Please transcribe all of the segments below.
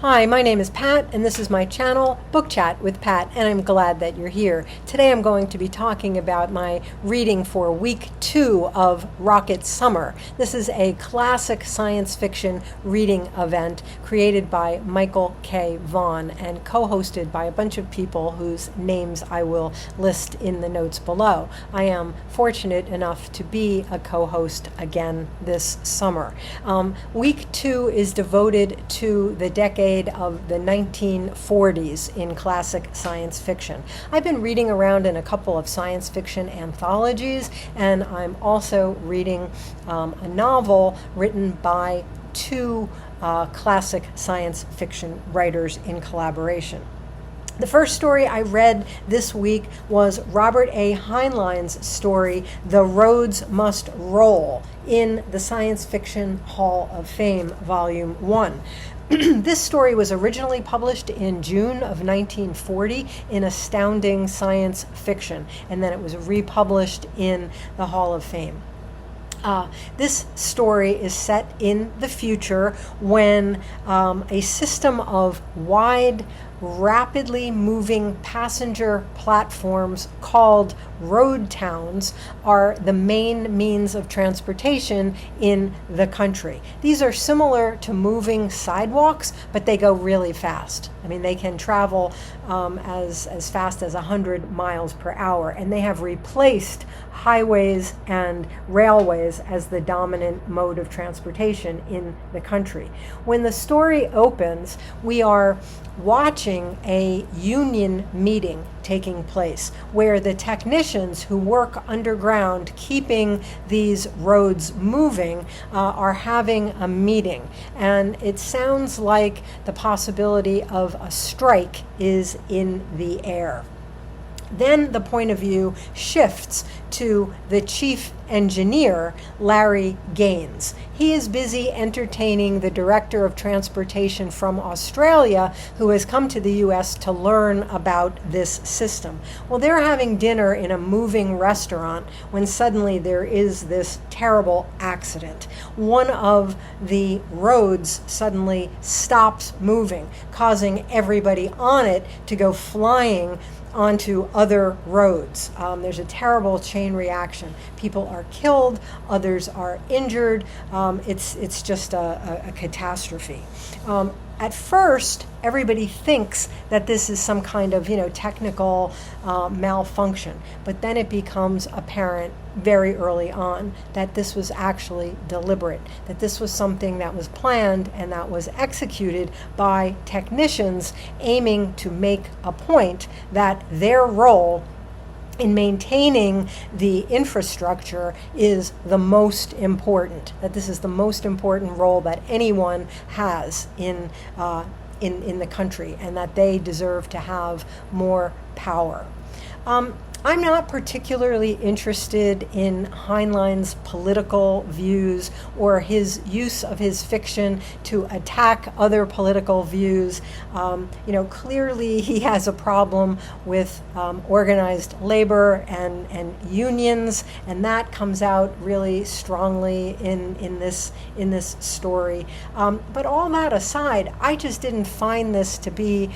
Hi, my name is Pat, and this is my channel, Book Chat with Pat, and I'm glad that you're here. Today I'm going to be talking about my reading for week 2 of Rocket Summer. This is a classic science fiction reading event created by Michael K. Vaughan and co-hosted by a bunch of people whose names I will list in the notes below. I am fortunate enough to be a co-host again this summer. Week 2 is devoted to the decade of the 1940s in classic science fiction. I've been reading around in a couple of science fiction anthologies, and I'm also reading a novel written by two classic science fiction writers in collaboration. The first story I read this week was Robert A. Heinlein's story, The Roads Must Roll, in the Science Fiction Hall of Fame, Volume 1. This story was originally published in June of 1940 in Astounding Science Fiction, and then it was republished in the Hall of Fame. This story is set in the future when a system of wide, rapidly moving passenger platforms called road towns are the main means of transportation in the country. These are similar to moving sidewalks, but they go really fast. I mean, they can travel as fast as 100 miles per hour, and they have replaced highways and railways as the dominant mode of transportation in the country. When the story opens, we are watching a union meeting taking place where the technicians who work underground keeping these roads moving are having a meeting, and it sounds like the possibility of a strike is in the air. Then the point of view shifts to the chief engineer, Larry Gaines. He is busy entertaining the director of transportation from Australia, who has come to the U.S. to learn about this system. Well, they're having dinner in a moving restaurant when suddenly there is this terrible accident. One of the roads suddenly stops moving, causing everybody on it to go flying onto other roads. There's a terrible chain reaction. People are killed, others are injured. It's just a catastrophe. At first, everybody thinks that this is some kind of technical malfunction, but then it becomes apparent very early on that this was actually deliberate, that this was something that was planned and that was executed by technicians aiming to make a point that their role in maintaining the infrastructure is the most important, that this is the most important role that anyone has in the country, and that they deserve to have more power. I'm not particularly interested in Heinlein's political views or his use of his fiction to attack other political views. Clearly he has a problem with organized labor and unions, and that comes out really strongly in this story. But all that aside, I just didn't find this to be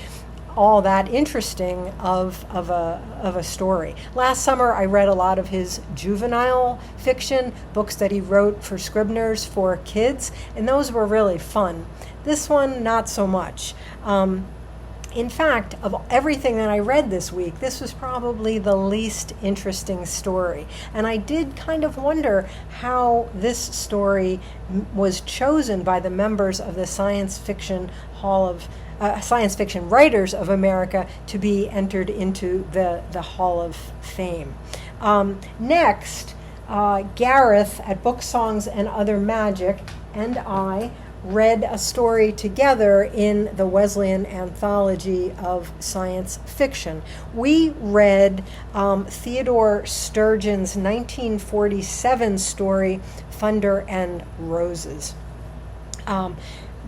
all that interesting of a story. Last summer I read a lot of his juvenile fiction, books that he wrote for Scribners for kids, and those were really fun. This one, not so much. In fact, of everything that I read this week, this was probably the least interesting story. And I did kind of wonder how this story was chosen by the members of the Science Fiction Writers of America to be entered into the Hall of Fame. Next, Gareth at Book Songs and Other Magic and I read a story together in the Wesleyan Anthology of Science Fiction. We read Theodore Sturgeon's 1947 story, Thunder and Roses.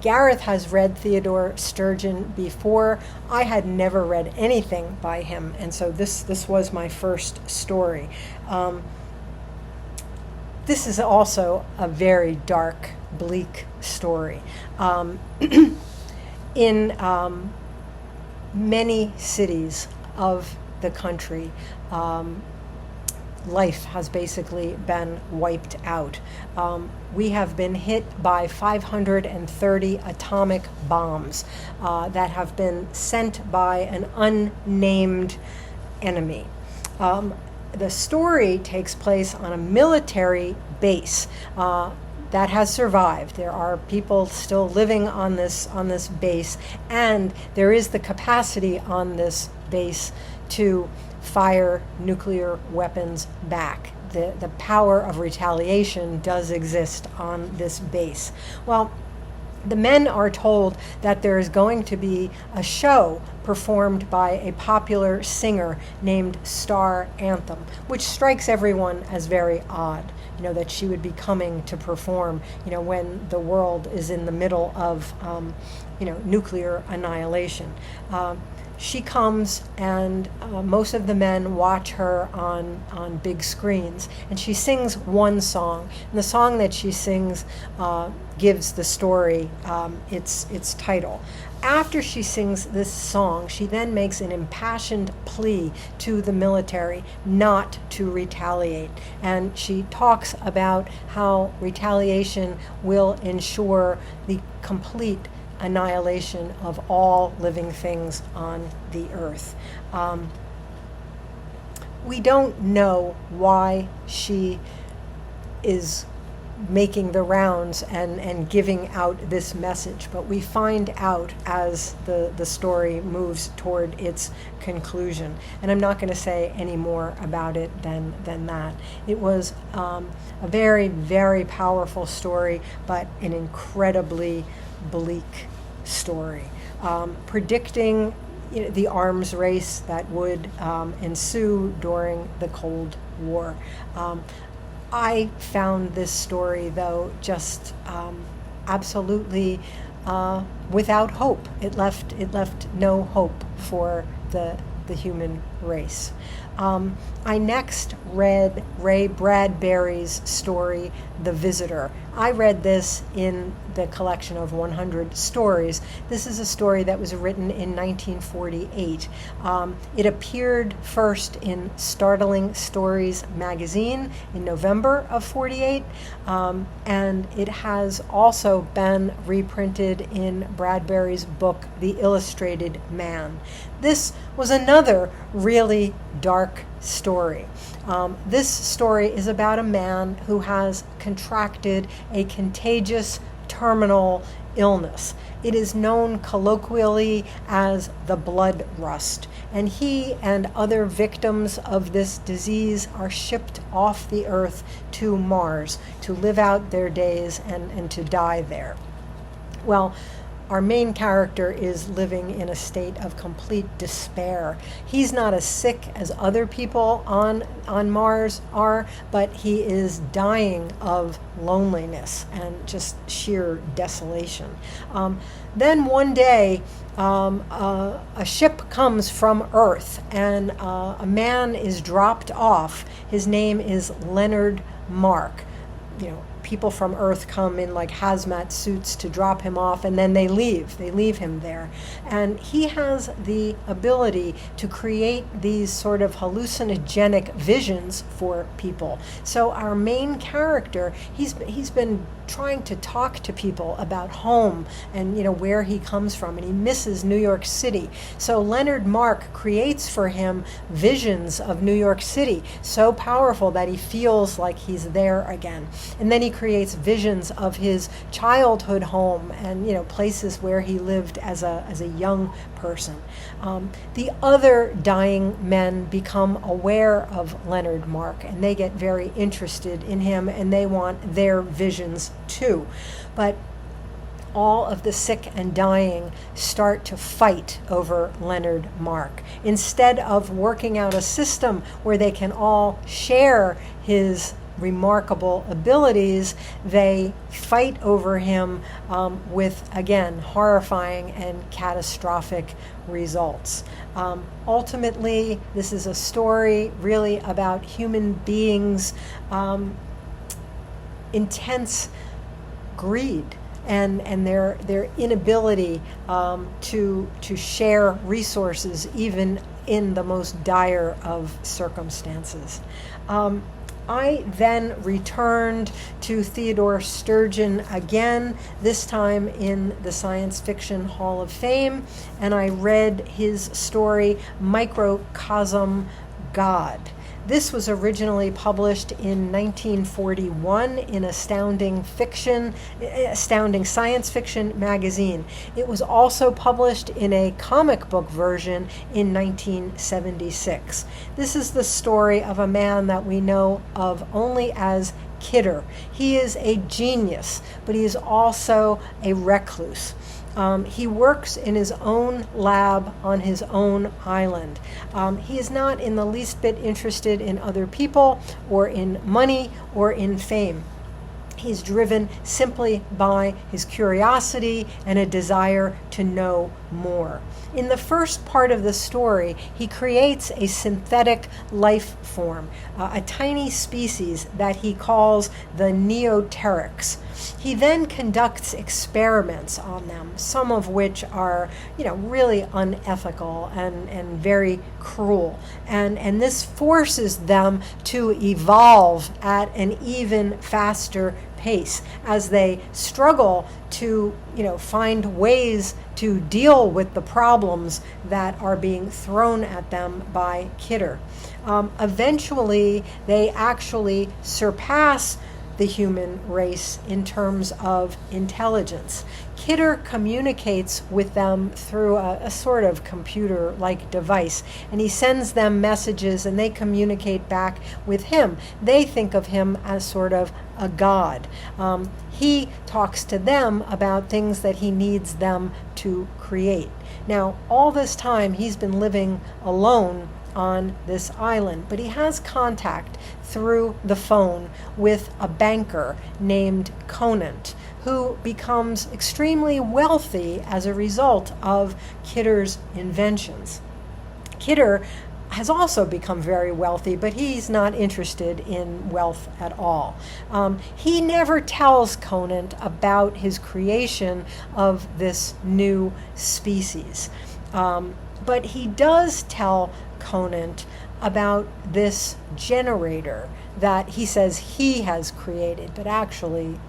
Gareth has read Theodore Sturgeon before. I had never read anything by him, and so this was my first story. This is also a very dark, bleak story. In many cities of the country, life has basically been wiped out. We have been hit by 530 atomic bombs that have been sent by an unnamed enemy. The story takes place on a military base that has survived. There are people still living on this base, and there is the capacity on this base to fire nuclear weapons back. The power of retaliation does exist on this base. Well, the men are told that there is going to be a show performed by a popular singer named Star Anthem, which strikes everyone as very odd, that she would be coming to perform, when the world is in the middle of, nuclear annihilation. She comes, and most of the men watch her on big screens, and she sings one song. And the song that she sings gives the story its title. After she sings this song, she then makes an impassioned plea to the military not to retaliate. And she talks about how retaliation will ensure the complete annihilation of all living things on the earth. We don't know why she is making the rounds and giving out this message, but we find out as the story moves toward its conclusion. And I'm not going to say any more about it than that. It was a very, very powerful story, but an incredibly bleak story, predicting the arms race that would ensue during the Cold War. I found this story, though, just absolutely without hope. It left no hope for the human race. I next read Ray Bradbury's story, The Visitor. I read this in the collection of 100 stories. This is a story that was written in 1948. It appeared first in Startling Stories magazine in November of 48, and it has also been reprinted in Bradbury's book, The Illustrated Man. This was another really dark story. This story is about a man who has contracted a contagious terminal illness. It is known colloquially as the blood rust, and he and other victims of this disease are shipped off the earth to Mars to live out their days and to die there. Well, our main character is living in a state of complete despair. He's not as sick as other people on Mars are, but he is dying of loneliness and just sheer desolation. Then one day, a ship comes from Earth, and a man is dropped off. His name is Leonard Mark. People from Earth come in like hazmat suits to drop him off, and then they leave him there. And he has the ability to create these sort of hallucinogenic visions for people. So our main character, he's been trying to talk to people about home and where he comes from, and he misses New York City. So Leonard Mark creates for him visions of New York City so powerful that he feels like he's there again. And then he creates visions of his childhood home and places where he lived as a young person. The other dying men become aware of Leonard Mark, and they get very interested in him, and they want their visions too. But all of the sick and dying start to fight over Leonard Mark. Instead of working out a system where they can all share his remarkable abilities, they fight over him with, again, horrifying and catastrophic results. Ultimately, this is a story really about human beings' intense greed and their inability to share resources even in the most dire of circumstances. I then returned to Theodore Sturgeon again, this time in the Science Fiction Hall of Fame, and I read his story, Microcosm, God. This was originally published in 1941 in Astounding Science Fiction magazine. It was also published in a comic book version in 1976. This is the story of a man that we know of only as Kidder. He is a genius, but he is also a recluse. He works in his own lab on his own island. He is not in the least bit interested in other people or in money or in fame. He's driven simply by his curiosity and a desire to know more. In the first part of the story, he creates a synthetic life form, a tiny species that he calls the neoterics. He then conducts experiments on them, some of which are, really unethical and very cruel. And this forces them to evolve at an even faster pace as they struggle to, find ways to deal with the problems that are being thrown at them by Kidder. Eventually, they actually surpass the human race in terms of intelligence. Kidder communicates with them through a sort of computer-like device, and he sends them messages and they communicate back with him. They think of him as sort of a god. He talks to them about things that he needs them to create. Now, all this time he's been living alone on this island, but he has contact through the phone with a banker named Conant, who becomes extremely wealthy as a result of Kidder's inventions. Kidder has also become very wealthy, but he's not interested in wealth at all. He never tells Conant about his creation of this new species. But he does tell Conant about this generator that he says he has created, but actually,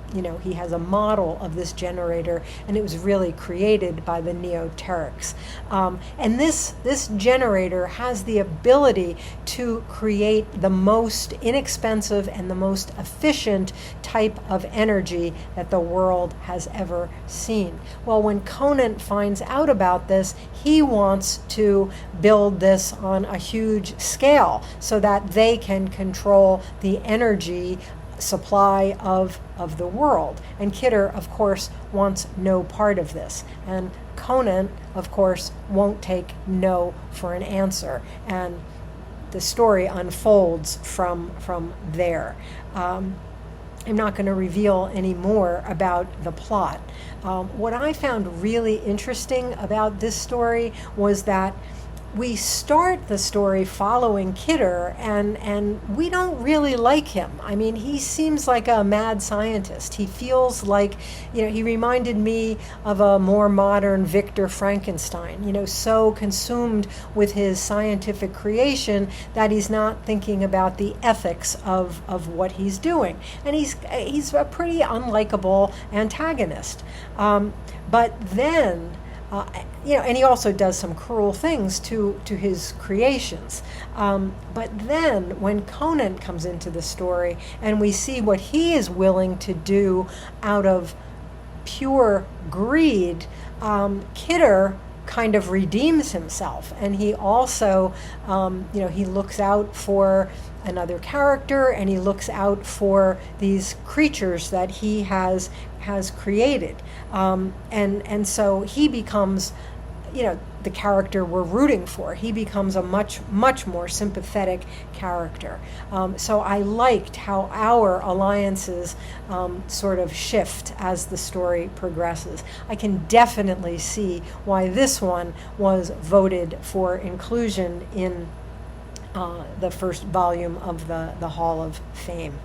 he has a model of this generator, and it was really created by the neoterics. And this generator has the ability to create the most inexpensive and the most efficient type of energy that the world has ever seen. Well, when Conant finds out about this, he wants to build this on a huge scale so that they can control the energy supply of the world. And Kidder, of course, wants no part of this. And Conant, of course, won't take no for an answer. And the story unfolds from there. I'm not going to reveal any more about the plot. What I found really interesting about this story was that we start the story following Kidder, and we don't really like him. I mean, he seems like a mad scientist. He feels like, he reminded me of a more modern Victor Frankenstein, so consumed with his scientific creation that he's not thinking about the ethics of what he's doing. And he's a pretty unlikable antagonist. But then, and he also does some cruel things to his creations. But then when Conant comes into the story and we see what he is willing to do out of pure greed, Kidder kind of redeems himself. And he also, he looks out for another character, and he looks out for these creatures that he has created. And so he becomes, the character we're rooting for. He becomes a much, much more sympathetic character. So I liked how our alliances sort of shift as the story progresses. I can definitely see why this one was voted for inclusion in the first volume of the Hall of Fame.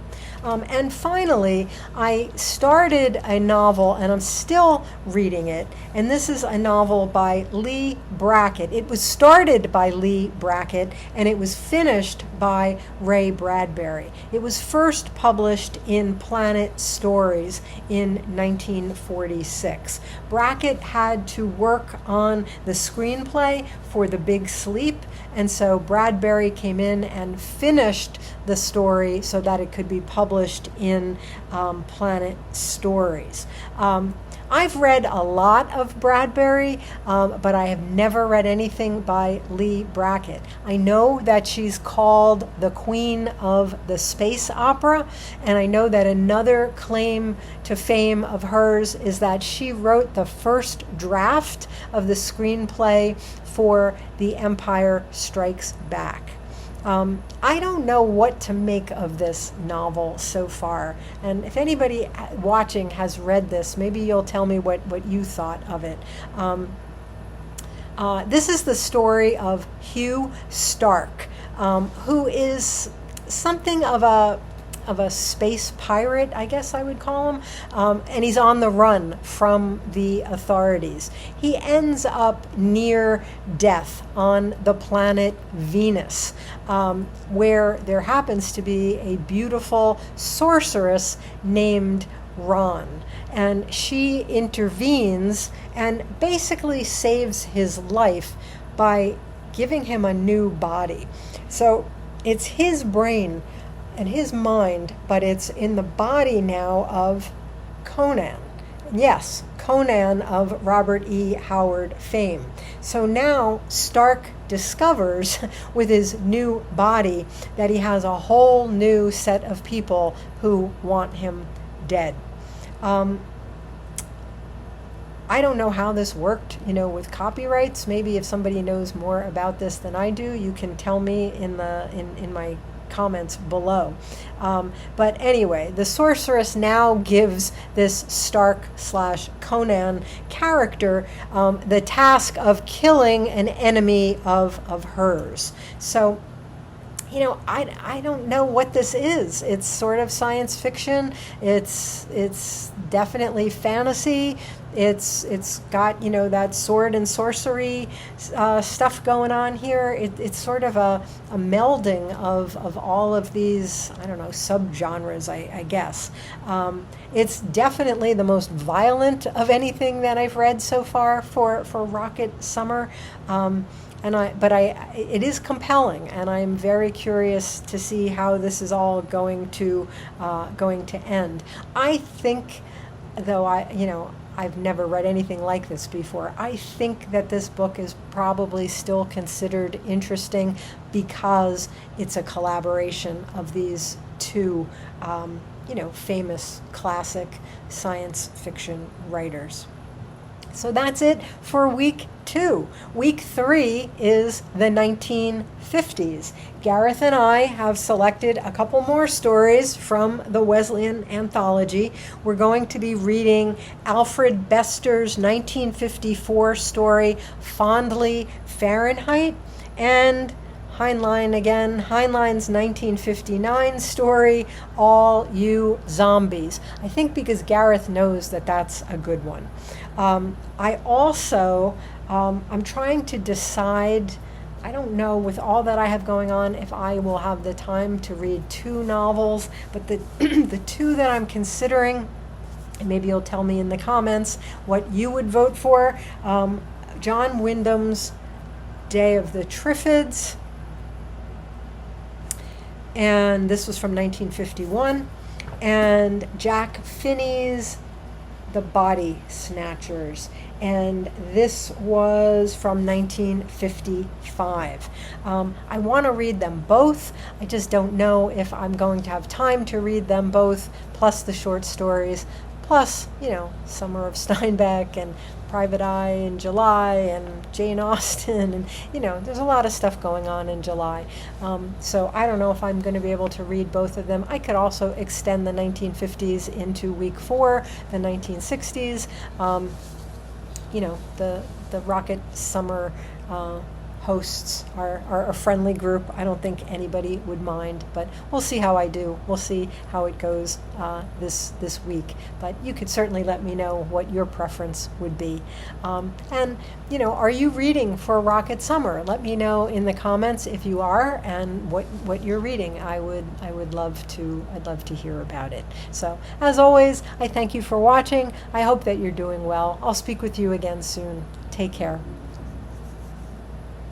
And finally, I started a novel, and I'm still reading it, and this is a novel by Lee Brackett. It was started by Lee Brackett, and it was finished by Ray Bradbury. It was first published in Planet Stories in 1946. Brackett had to work on the screenplay for The Big Sleep, and so Bradbury came in and finished the story so that it could be published in Planet Stories. I've read a lot of Bradbury, but I have never read anything by Lee Brackett. I know that she's called the Queen of the Space Opera, and I know that another claim to fame of hers is that she wrote the first draft of the screenplay for The Empire Strikes Back. I don't know what to make of this novel so far, and if anybody watching has read this, maybe you'll tell me what you thought of it. This is the story of Hugh Stark, who is something of a space pirate, I guess I would call him, and he's on the run from the authorities. He ends up near death on the planet Venus, where there happens to be a beautiful sorceress named Ron, and she intervenes and basically saves his life by giving him a new body. So it's his brain and his mind, but it's in the body now of Conan. Yes, Conan of Robert E. Howard fame. So now Stark discovers with his new body that he has a whole new set of people who want him dead. I don't know how this worked, with copyrights. Maybe if somebody knows more about this than I do, you can tell me in my comments below. But anyway, the sorceress now gives this Stark/Conan character the task of killing an enemy of hers. So, I don't know what this is. It's sort of science fiction. It's definitely fantasy. It's got, that sword and sorcery stuff going on here. It's sort of a melding of all of these, I don't know, subgenres, I guess. It's definitely the most violent of anything that I've read so far for Rocket Summer. It is compelling, and I'm very curious to see how this is all going to end. I think, though I've never read anything like this before, I think that this book is probably still considered interesting because it's a collaboration of these two, famous classic science fiction writers. So that's it for week 2. Week 3 is the 1950s. Gareth and I have selected a couple more stories from the Wesleyan Anthology. We're going to be reading Alfred Bester's 1954 story, Fondly Fahrenheit, and Heinlein again, Heinlein's 1959 story, All You Zombies. I think because Gareth knows that that's a good one. I also, I'm trying to decide, I don't know, with all that I have going on, if I will have the time to read 2 novels, but the the 2 that I'm considering, and maybe you'll tell me in the comments what you would vote for, John Wyndham's Day of the Triffids, and this was from 1951, and Jack Finney's The Body Snatchers, and this was from 1955. I want to read them both. I just don't know if I'm going to have time to read them both, plus the short stories, plus, Summer of Steinbeck and Private Eye in July and Jane Austen, and there's a lot of stuff going on in July. So I don't know if I'm going to be able to read both of them. I could also extend the 1950s into week 4, the 1960s, the Rocket Summer hosts are a friendly group. I don't think anybody would mind, but we'll see how I do. We'll see how it goes this week. But you could certainly let me know what your preference would be. And are you reading for Rocket Summer? Let me know in the comments if you are, and what you're reading. I'd love to hear about it. So as always, I thank you for watching. I hope that you're doing well. I'll speak with you again soon. Take care.